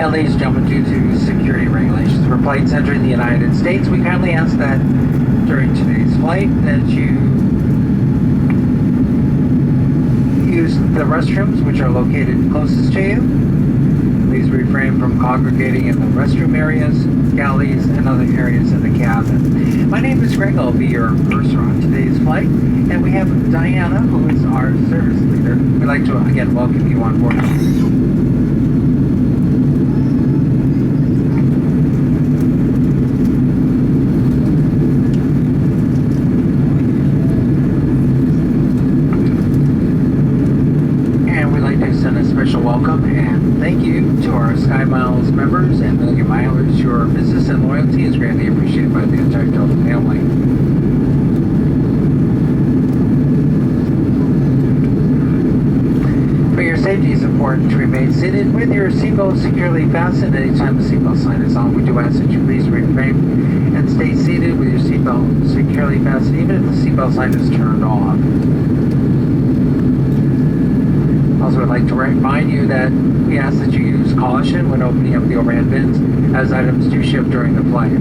And ladies and gentlemen, due to security regulations for flights entering the United States, we kindly ask that during today's flight that you use the restrooms which are located closest to you. Please refrain from congregating in the restroom areas, galleys, and other areas in the cabin. My name is Greg. I'll be your purser on today's flight. And we have Diana, who is our service leader. We'd like to, again, welcome you on board. Special welcome and thank you to our Sky Miles members and Million Milers. Your business and loyalty is greatly appreciated by the entire Delta family. For your safety, it's important to remain seated with your seatbelt securely fastened. Anytime the seatbelt sign is on, we do ask that you please refrain and stay seated with your seatbelt securely fastened, even if the seatbelt sign is turned off. Also, I'd like to remind you that we ask that you use caution when opening up the overhead bins, as items do shift during the flight.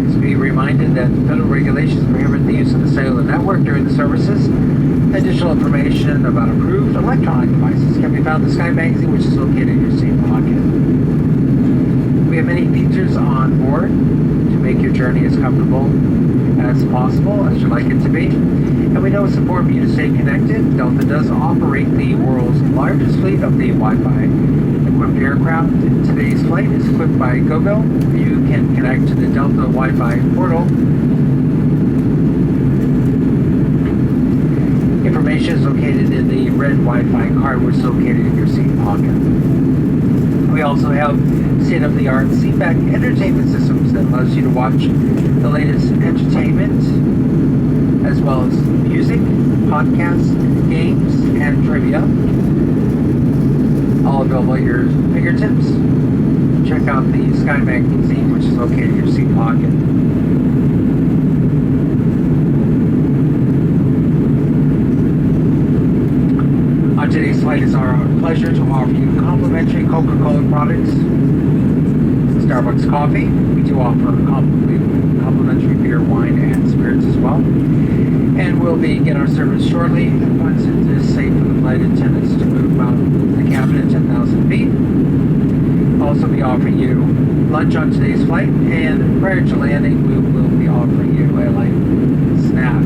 Please be reminded that federal regulations prohibit the use of the cellular network during the services. Additional information about approved electronic devices can be found in the Sky Magazine, which is located in your seat pocket. We have many features on board to make your journey as comfortable as possible, as you'd like it to be. And we know it's important for you to stay connected. Delta does operate the world's largest fleet of the Wi-Fi equipped aircraft. Today's flight is equipped by GoGo. You can connect to the Delta Wi-Fi portal. Information is located in the red Wi-Fi card, which is located in your seat pocket. We also have state-of-the-art seatback entertainment systems that allows you to watch the latest entertainment, as well as music, podcasts, games, and trivia. All available at your fingertips. Check out the Sky Magazine, which is located in your seat pocket. On today's flight, it's our pleasure to offer you complimentary Coca-Cola products, Starbucks coffee. We do offer complimentary beer, wine, and spirits as well. And we'll begin our service shortly once it is safe for the flight attendants to move out of the cabin at 10,000 feet. We'll also be offering you lunch on today's flight, and prior to landing, we will be offering you a light snack.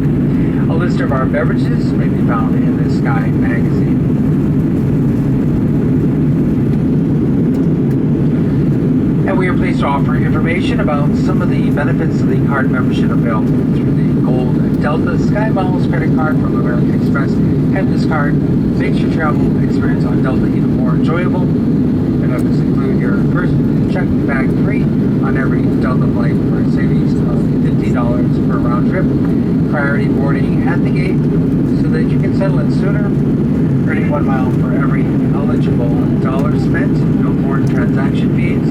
A list of our beverages may be found in the Sky Magazine. And we are pleased to offer information about some of the benefits of the card membership available through the Gold Delta Sky Miles credit card from American Express. And this card makes your travel experience on Delta even more enjoyable. Benefits include your first check bag free on every Delta flight for a savings of $50 per round trip. Priority boarding at the gate so that you can settle in sooner. Earning 1 mile for every eligible dollar spent. No foreign transaction fees.